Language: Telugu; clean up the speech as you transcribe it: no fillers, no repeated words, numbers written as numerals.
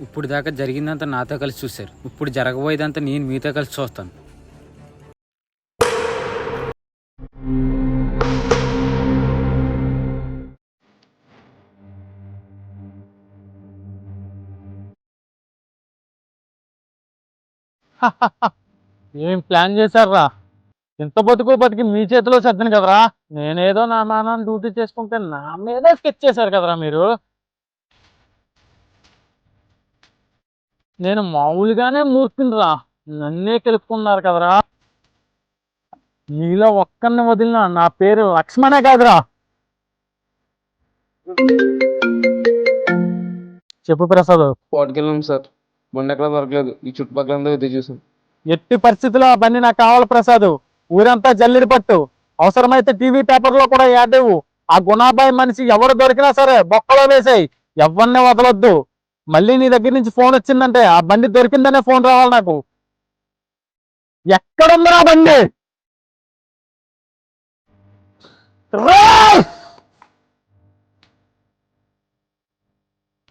ఇప్పుడు దాకా జరిగిందంతా నాతో కలిసి చూశారు. ఇప్పుడు జరగబోయేదంతా నేను మీతో కలిసి చూస్తాను. ఏం ప్లాన్ చేశారా? ఇంత బతుకు బతికి మీ చేతిలో సర్దిను కదరా. నేనేదో నా మానాన్ని డ్యూటీ చేసుకుంటే నా మీదే స్కెచ్ చేశారు కదరా మీరు. నేను మామూలుగానే మూర్ఖునిరా, నన్నే కలుపుకున్నారు కదరా. నీలో ఒక్కరిని వదిలినా నా పేరు లక్ష్మణే కాదురా. చెప్పు ప్రసాద్. కోటకెళ్ళాం సార్, బండి ఎక్కడ దొరకలేదు. ఈ చుట్టుపక్కల వెతికి చూసాం. ఎట్టి పరిస్థితుల్లో ఆ బండి నాకు కావాలి ప్రసాద్. ఊరంతా జల్లిడి పట్టు, అవసరమైతే టీవీ పేపర్లో కూడా యాడ్ ఇవ్వు. ఆ గుణాబాయి మనిషి ఎవరు దొరికినా సరే బొక్కలో వేసేయి, ఎవరిని వదలొద్దు. మళ్ళీ నీ దగ్గర నుంచి ఫోన్ వచ్చిందంటే ఆ బండి దొరికిందనే ఫోన్ రావాలి నాకు. ఎక్కడుందిరా బండి? రేయ్!